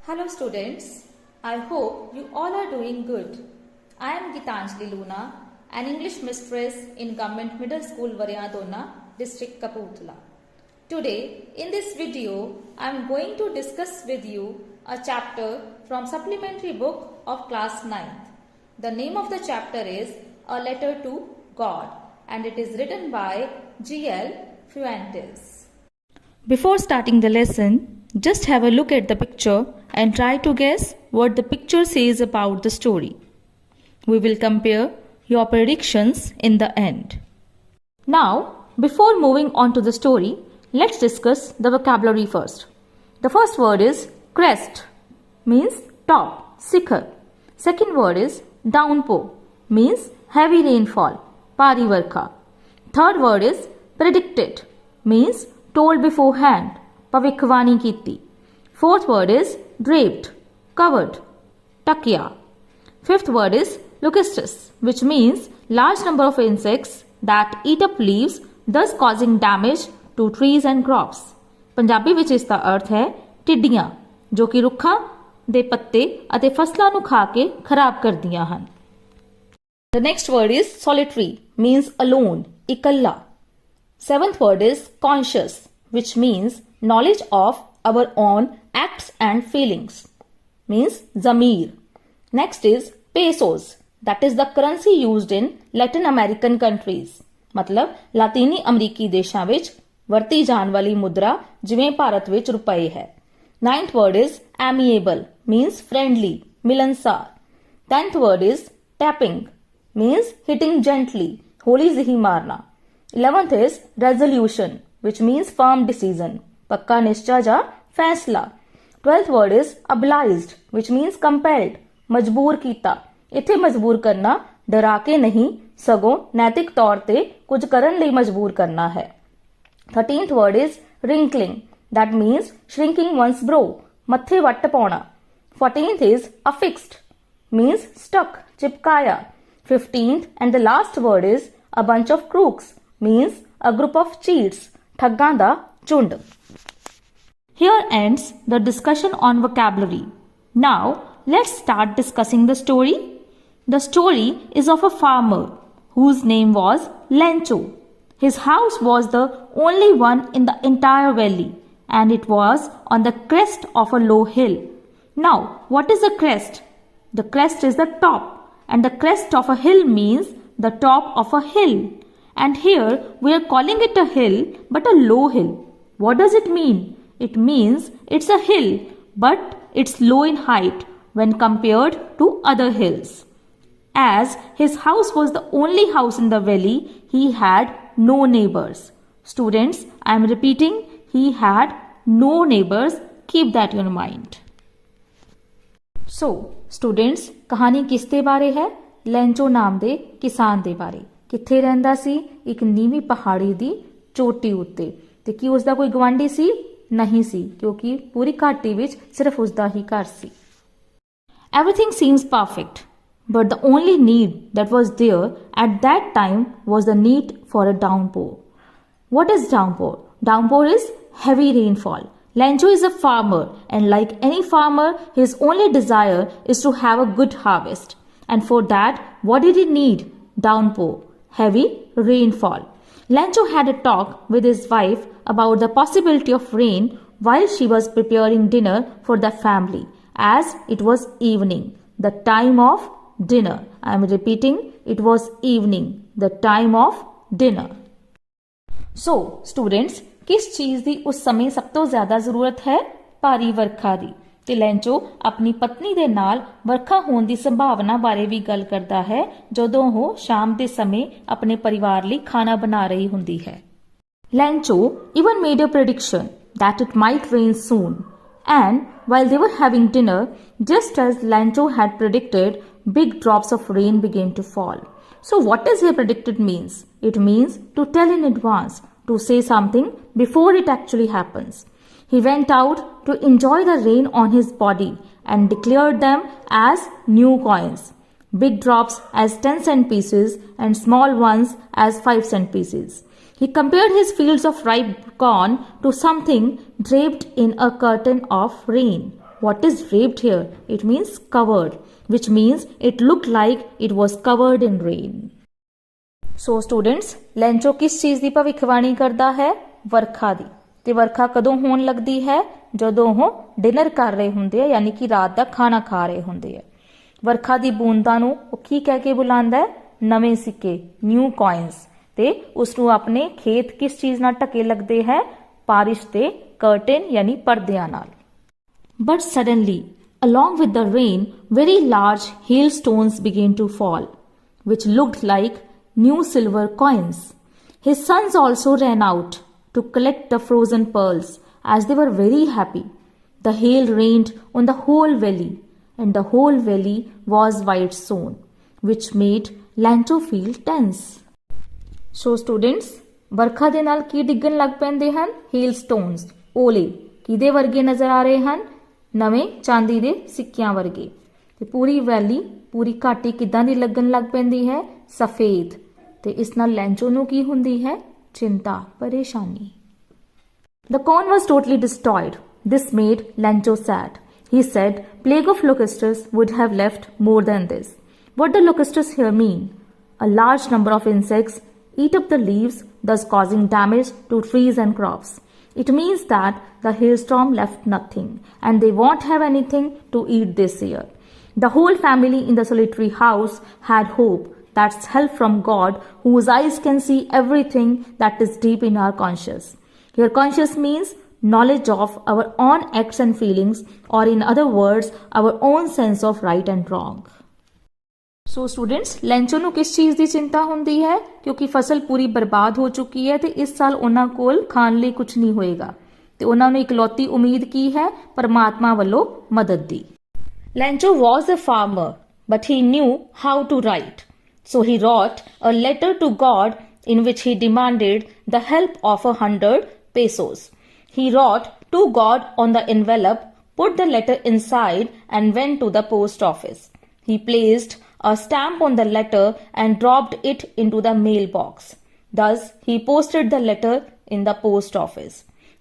Hello students, I hope you all are doing good. I am Gitanjali Luna, an English mistress in Government Middle School Variadona, District Kapurthala. Today in this video, I am going to discuss with you a chapter from supplementary book of class 9th. The name of the chapter is A Letter to God and it is written by G.L. Fuentes. Before starting the lesson, just have a look at the picture and try to guess what the picture says about the story. We will compare your predictions in the end. Now, before moving on to the story, let's discuss the vocabulary first. The first word is crest, means top, sikhar. Second word is downpour, means heavy rainfall, pari varkha. Third word is predicted, means told beforehand, pavikhvani kiti. Fourth word is draped, covered, takya. Fifth word is locusts, which means large number of insects that eat up leaves, thus causing damage to trees and crops. Punjabi ਵਿੱਚ ਇਸ ਦਾ ਅਰਥ ਹੈ ਟਿੱਡੀਆਂ ਜੋ ਕਿ ਰੁੱਖਾਂ ਦੇ ਪੱਤੇ ਅਤੇ ਫਸਲਾਂ ਨੂੰ ਖਾ ਕੇ ਖਰਾਬ ਕਰਦੀਆਂ ਹਨ. The next word is solitary, means alone, ਇਕੱਲਾ. Seventh word is conscious, which means knowledge of our own acts and feelings, means zamir. Next is pesos, that is the currency used in Latin American countries. मतलब ਲਾਤੀਨੀ ਅਮਰੀਕੀ ਦੇਸ਼ਾਂ ਵਿੱਚ ਵਰਤੀ ਜਾਣ ਵਾਲੀ ਮੁਦਰਾ ਜਿਵੇਂ ਭਾਰਤ ਵਿੱਚ ਰੁਪਏ ਹੈ. Ninth word is amiable, means friendly, ਮਿਲਨਸਾਰ. 10th word is tapping, means hitting gently, ਹੌਲੀ ਜਿਹੀ ਮਾਰਨਾ. 11th is resolution, which means firm decision, ਪੱਕਾ ਨਿਸ਼ਚਾ ਜਾਂ ਫੈਸਲਾ. 12th word is obliged, which means compelled, ਮਜਬੂਰ ਕੀਤਾ. ਇੱਥੇ ਮਜਬੂਰ ਕਰਨਾ ਡਰਾ ਕੇ ਨਹੀਂ ਸਗੋਂ ਨੈਤਿਕ ਤੌਰ ਤੇ ਕੁਝ ਕਰਨ ਲਈ ਮਜਬੂਰ ਕਰਨਾ ਹੈ. 13th word is wrinkling, that means shrinking one's brow, ਮੱਥੇ ਵੱਟ ਪਾਉਣਾ. 14th is affixed, means stuck, ਚਿਪਕਾਇਆ. 15th and the last word is a bunch of crooks, means a group of cheats, ਠੱਗਾਂ ਦਾ ਝੁੰਡ. Here ends the discussion on vocabulary. Now let's start discussing the story. The story is of a farmer whose name was Lencho. His house was the only one in the entire valley and it was on the crest of a low hill. Now, what is the crest? The crest is the top and the crest of a hill means the top of a hill. And here we are calling it a hill but a low hill. What does it mean? It means it's a hill but it's low in height when compared to other hills. As his house was the only house in the valley, he had no neighbors. Students, I am repeating, he had no neighbors. Keep that in mind. So, students, ਕਹਾਣੀ ਕਿਸ ਦੇ ਬਾਰੇ ਹੈ? ਲੈਂਚੋ ਨਾਮ ਦੇ ਕਿਸਾਨ ਦੇ ਬਾਰੇ. ਕਿੱਥੇ ਰਹਿੰਦਾ ਸੀ? ਇੱਕ ਨੀਵੀਂ ਪਹਾੜੀ ਦੀ ਚੋਟੀ ਉੱਤੇ. ਤੇ ਕੀ ਉਸ ਦਾ ਕੋਈ ਗਵਾਂਢੀ ਸੀ? ਨਹੀਂ ਸੀ, ਕਿਉਂਕਿ ਪੂਰੀ ਘਾਟੀ ਵਿੱਚ ਸਿਰਫ ਉਸ ਦਾ ਹੀ ਘਰ ਸੀ. Everything seems perfect, but the only need that was there at that time was the need for a downpour. What is downpour? Downpour is heavy rainfall. Lencho is a farmer and like any farmer, his only desire is to have a good harvest. And for that, what did he need? Downpour, heavy rainfall. Lencho had a talk with his wife about the possibility of rain while she was preparing dinner for the family, as it was evening, the time of dinner. I am repeating, it was evening, the time of dinner. So, students, किस चीज ਦੀ ਉਸ ਸਮੇਂ ਸਭ ਤੋਂ ਜ਼ਿਆਦਾ ਜ਼ਰੂਰਤ ਹੈ? ਭਾਰੀ ਵਰਖਾ ਦੀ. ਤੇ ਲੈਂਚੋ ਆਪਣੀ ਪਤਨੀ ਦੇ ਨਾਲ ਵਰਖਾ ਹੋਣ ਦੀ ਸੰਭਾਵਨਾ ਬਾਰੇ ਵੀ ਗੱਲ ਕਰਦਾ ਹੈ ਜਦੋਂ ਉਹ ਸ਼ਾਮ ਦੇ ਸਮੇਂ ਆਪਣੇ ਪਰਿਵਾਰ ਲਈ ਖਾਣਾ ਬਣਾ ਰਹੀ ਹੁੰਦੀ ਹੈ. Lencho even made a prediction that it might rain soon. And while they were having dinner, just as Lencho had predicted, big drops of rain began to fall. So what does he predicted means? It means to tell in advance, to say something before it actually happens. He went out to enjoy the rain on his body and declared them as new coins. Big drops as 10-cent pieces and small ones as 5-cent pieces. He compared his fields of ripe corn to something draped in a curtain of rain. What is draped here? It means covered, which means it looked like it was covered in rain. So students, ਲੈਂਚੋ ਕਿਸ ਚੀਜ਼ ਦੀ ਭਵਿੱਖਬਾਣੀ ਕਰਦਾ ਹੈ? ਵਰਖਾ ਦੀ। ਤੇ ਵਰਖਾ ਕਦੋਂ ਹੋਣ ਲੱਗਦੀ ਹੈ? ਜਦੋਂ ਉਹ ਡਿਨਰ ਕਰ ਰਹੇ ਹੁੰਦੇ ਆ, ਯਾਨੀ ਕਿ ਰਾਤ ਦਾ ਖਾਣਾ ਖਾ ਰਹੇ ਹੁੰਦੇ ਆ। ਵਰਖਾ ਦੀ ਬੂੰਦਾਂ ਨੂੰ ਉਹ ਕੀ ਕਹਿ ਕੇ ਬੁਲਾਉਂਦਾ ਹੈ? ਨਵੇਂ ਸਿੱਕੇ, ਨਿਊ ਕੋਇਨਸ। ਤੇ ਉਸ ਨੂੰ ਆਪਣੇ ਖੇਤ ਕਿਸ ਚੀਜ਼ ਨਾਲ ਢਕੇ ਲੱਗਦੇ ਹੈ? ਬਾਰਿਸ਼ ਦੇ ਕਰਟਨ ਯਾਨੀ ਪਰਦਿਆਂ ਨਾਲ। But suddenly, along with the rain, very large hailstones began to fall, which looked like new silver coins. His sons also ran out to collect the frozen pearls, as they were very happy. The hail rained on the whole valley, and the whole valley was white stone, which made Lancho feel tense. So students, ਵਰਖਾ ਦੇ ਨਾਲ ਕੀ ਡਿੱਗਣ ਲੱਗ ਪੈਂਦੇ ਹਨ? hailstones, ਓਲੇ। ਕਿਹਦੇ ਵਰਗੇ ਨਜ਼ਰ ਆ ਰਹੇ ਹਨ? ਨਵੇਂ ਚਾਂਦੀ ਦੇ ਸਿੱਕਿਆਂ ਵਰਗੇ। ਤੇ ਪੂਰੀ ਵੈਲੀ, ਪੂਰੀ ਘਾਟੀ ਕਿੱਦਾਂ ਦੀ ਲੱਗਣ ਲੱਗ ਪੈਂਦੀ ਹੈ? ਸਫੇਦ। ਤੇ ਇਸ ਨਾਲ ਲੈਂਚੋ ਨੂੰ ਕੀ ਹੁੰਦੀ ਹੈ? ਚਿੰਤਾ, ਪਰੇਸ਼ਾਨੀ। The corn was totally destroyed. This made Lancho sad. He said, plague of locusts would have left more than this. What the locusts here mean? A large number of insects eat up the leaves, thus causing damage to trees and crops. It means that the hailstorm left nothing, and they won't have anything to eat this year. The whole family in the solitary house had hope. That's help from God, whose eyes can see everything that is deep in our conscience. Here, conscious means knowledge of our own acts and feelings, or in other words, our own sense of right and wrong. So students, ਲੈਂਚੋ ਨੂੰ ਕਿਸ ਚੀਜ਼ ਦੀ ਚਿੰਤਾ ਹੁੰਦੀ ਹੈ? ਕਿਉਂਕਿ ਫਸਲ ਪੂਰੀ ਬਰਬਾਦ ਹੋ ਚੁੱਕੀ ਹੈ ਤੇ ਇਸ ਸਾਲ ਉਹਨਾਂ ਕੋਲ ਖਾਣ ਲਈ ਕੁਝ ਨਹੀਂ ਹੋਏਗਾ। ਤੇ ਉਹਨਾਂ ਨੂੰ ਇਕਲੌਤੀ ਉਮੀਦ ਕੀ ਹੈ? ਪਰਮਾਤਮਾ ਵੱਲੋਂ ਮਦਦ ਦੀ। ਲੈਂਚੋ was a farmer, but he knew how to write. So he wrote a letter to God in which he demanded the help of 100 pesos. He wrote to God on the envelope, put the letter inside, and went to the post office. He placed a stamp on the letter and dropped it into the mailbox. Thus, he posted the letter in the post office.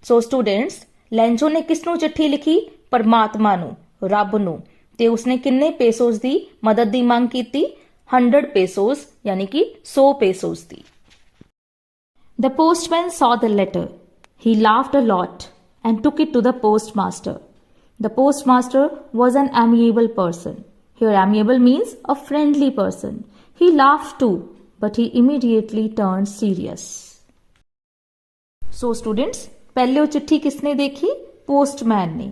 So, students, ਲੈਂਚੋ ਨੇ ਕਿਸ ਨੂੰ ਚਿੱਠੀ ਲਿਖੀ? ਪਰਮਾਤਮਾ ਨੂੰ, ਰੱਬ ਨੂੰ। ਤੇ ਉਸਨੇ ਕਿੰਨੇ ਪੇਸੋਸ ਦੀ ਮਦਦ ਦੀ ਮੰਗ ਕੀਤੀ? 100 pesos, ਯਾਨੀ ਕਿ 100 pesos the. The postman saw the letter. He laughed a lot and took it to the postmaster. The postmaster was an amiable person. Here, amiable means a friendly person. He laughed too, but he immediately turned serious. So, students, ਪਹਿਲੇ ਉਹ ਚਿੱਠੀ ਕਿਸਨੇ ਦੇਖੀ? Postman ਨੇ।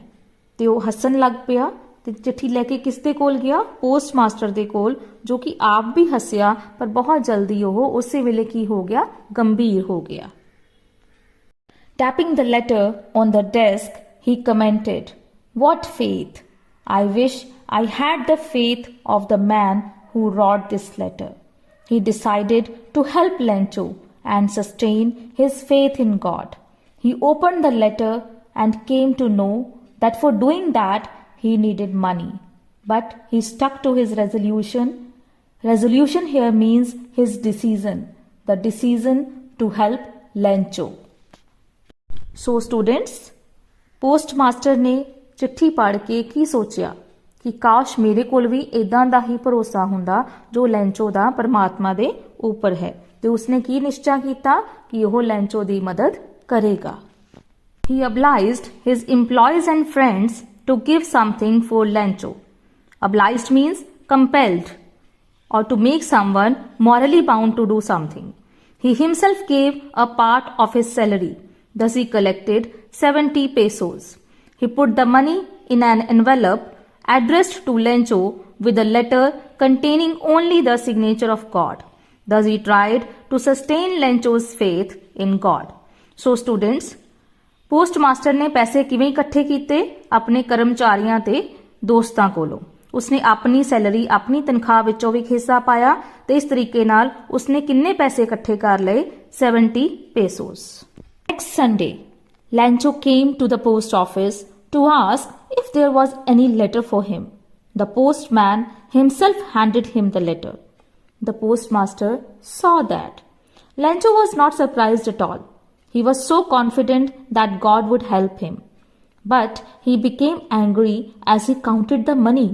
ਤੇ ਉਹ ਹੱਸਣ ਲੱਗ ਪਿਆ ਤੇ ਚਿੱਠੀ ਲੈ ਕੇ ਕਿਸ ਦੇ ਕੋਲ ਗਿਆ? ਪੋਸਟਮਾਸਟਰ ਦੇ ਕੋਲ, ਜੋ ਕਿ ਆਪ ਵੀ ਹੱਸਿਆ, ਪਰ ਬਹੁਤ ਜਲਦੀ ਉਹ ਉਸੇ ਵੇਲੇ ਕੀ ਹੋ ਗਿਆ? ਗੰਭੀਰ ਹੋ ਗਿਆ। Tapping the letter on the desk, he commented, "What faith! I wish I had the faith of the man who wrote this letter." He decided to help Lencho and sustain his faith in God. He opened the letter and came to know that for doing that he needed money. But he stuck to his resolution. Resolution here means his decision, the decision to help Lencho. So students, postmaster ਨੇ ਚਿੱਠੀ ਪੜ੍ਹ ਕੇ ਕੀ ਸੋਚਿਆ ਕਿ ਕਾਸ਼ ਮੇਰੇ ਕੋਲ ਵੀ ਇਦਾਂ ਦਾ ਹੀ ਭਰੋਸਾ ਹੁੰਦਾ ਜੋ ਲੈਂਚੋ ਦਾ ਪਰਮਾਤਮਾ ਦੇ ਉੱਪਰ ਹੈ। ਤੇ ਉਸਨੇ ਕੀ ਨਿਸ਼ਚਾ ਕੀਤਾ ਕਿ ਉਹ ਲੈਂਚੋ ਦੀ ਮਦਦ ਕਰੇਗਾ। He obliged his employees and friends to give something for Lencho. Obliged means compelled or to make someone morally bound to do something. He himself gave a part of his salary. Thus he collected 70 pesos. He put the money in an envelope addressed to Lencho with a letter containing only the signature of God. Thus he tried to sustain Lencho's faith in God. So students, postmaster ਨੇ ਪੈਸੇ ਕਿਵੇਂ ਇਕੱਠੇ ਕੀਤੇ? ਆਪਣੇ ਕਰਮਚਾਰੀਆਂ ਤੇ ਦੋਸਤਾਂ ਕੋਲੋਂ। ਉਸਨੇ ਆਪਣੀ ਸੈਲਰੀ, ਆਪਣੀ ਤਨਖਾਹ ਵਿੱਚੋਂ ਵੀ ਹਿੱਸਾ ਪਾਇਆ ਤੇ ਇਸ ਤਰੀਕੇ ਨਾਲ ਉਸਨੇ ਕਿੰਨੇ ਪੈਸੇ ਇਕੱਠੇ ਕਰ ਲਏ? 70 pesos. Next Sunday, Lencho came to the post office to ask if there was any letter for him. The postman himself handed him the letter. The postmaster saw that. Lencho was not surprised at all. He was so confident that God would help him. But he became angry as he counted the money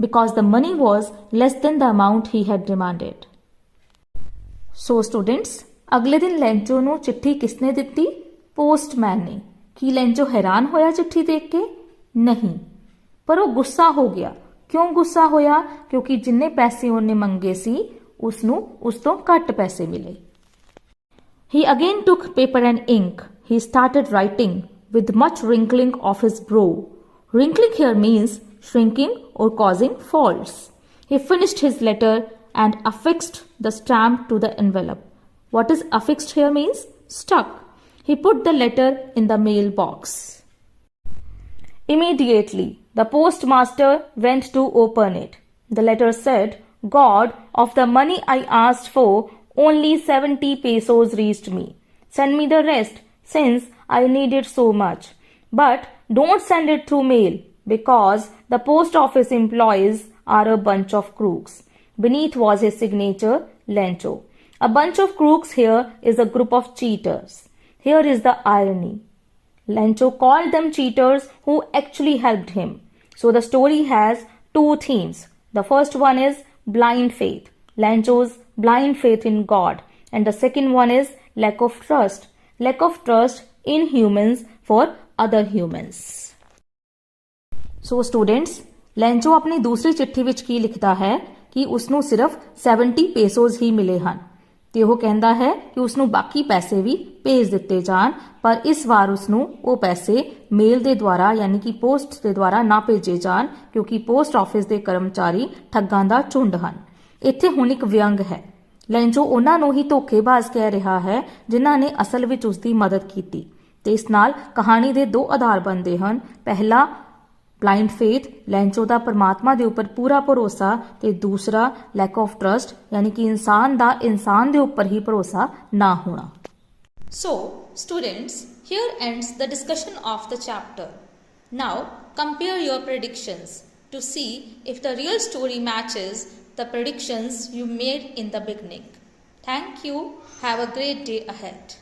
because the money was less than the amount he had demanded. So students, अगले दिन ਲੈਂਚੋ ਨੂੰ ਚਿੱਠੀ ਕਿਸਨੇ ਦਿੱਤੀ? Postman ਨੇ। ਕੀ ਲੈਂਚੋ ਹੈਰਾਨ ਹੋਇਆ ਚਿੱਠੀ ਦੇਖ ਕੇ? ਨਹੀਂ, ਪਰ ਉਹ ਗੁੱਸਾ ਹੋ ਗਿਆ। ਕਿਉਂ ਗੁੱਸਾ ਹੋਇਆ? ਕਿਉਂਕਿ ਜਿੰਨੇ ਪੈਸੇ ਉਹਨੇ ਮੰਗੇ ਸੀ ਉਸਨੂੰ ਉਸ ਤੋਂ ਘੱਟ ਪੈਸੇ ਮਿਲੇ। He again took paper and ink. He started writing with much wrinkling of his brow. Wrinkling here means shrinking or causing faults. He finished his letter and affixed the stamp to the envelope. What is affixed here means? Stuck. He put the letter in the mailbox. Immediately, the postmaster went to open it. The letter said, God, of the money I asked for, only 70 pesos reached me. Send me the rest, since I need it so much. But don't send it through mail, because the post office employees are a bunch of crooks. Beneath was his signature, Lencho. A bunch of crooks here is a group of cheaters. Here is the irony. Lencho called them cheaters who actually helped him. So the story has two themes. The first one is blind faith, Lencho's blind faith in God. And the second one is lack of trust. Lack of trust in humans for other humans. So students, ਲੈਂਚੋ ਆਪਣੀ ਦੂਸਰੀ ਚਿੱਠੀ ਵਿੱਚ ਕੀ ਲਿਖਦਾ ਹੈ ਕਿ ਉਸਨੂੰ ਸਿਰਫ 70 ਪੇਸੋਜ਼ ਹੀ ਮਿਲੇ ਹਨ ਤੇ ਉਹ ਕਹਿੰਦਾ ਹੈ ਕਿ ਉਸਨੂੰ ਬਾਕੀ ਪੈਸੇ ਵੀ ਭੇਜ ਦਿੱਤੇ ਜਾਣ, ਪਰ ਇਸ ਵਾਰ ਉਸਨੂੰ ਉਹ ਪੈਸੇ ਮੇਲ ਦੇ ਦੁਆਰਾ ਯਾਨੀ ਕਿ ਪੋਸਟ ਦੇ ਦੁਆਰਾ ਨਾ ਭੇਜੇ ਜਾਣ ਕਿਉਂਕਿ ਪੋਸਟ ਆਫਿਸ ਦੇ ਕਰਮਚਾਰੀ ਠੱਗਾਂ ਦਾ ਝੁੰਡ ਹਨ। ਇੱਥੇ ਹੁਣ ਇੱਕ ਵਿਅੰਗ ਹੈ। ਲੈਂਚੋ ਉਹਨਾਂ ਨੂੰ ਹੀ ਧੋਖੇਬਾਜ਼ ਕਹਿ ਰਿਹਾ ਹੈ ਜਿਨ੍ਹਾਂ ਨੇ ਅਸਲ ਵਿੱਚ ਉਸਦੀ ਮਦਦ ਕੀਤੀ ਤੇ ਇਸ ਨਾਲ ਕਹਾਣੀ ਦੇ ਦੋ ਆਧਾਰ ਬਣਦੇ ਹਨ। ਪਹਿਲਾ ਬਲਾਈਂਡ ਫੇਥ, ਲੈਂਚੋ ਦਾ ਪਰਮਾਤਮਾ ਦੇ ਉੱਪਰ ਪੂਰਾ ਭਰੋਸਾ ਤੇ ਦੂਸਰਾ ਲੈਕ ਆਫ ਟਰਸਟ ਯਾਨੀ ਕਿ ਇਨਸਾਨ ਦਾ ਇਨਸਾਨ ਦੇ ਉੱਪਰ ਹੀ ਭਰੋਸਾ ਨਾ ਹੋਣਾ। So students, here ends the discussion of the chapter. Now compare your predictions to see if the real story matches the predictions you made in the beginning. Thank you. Have a great day ahead.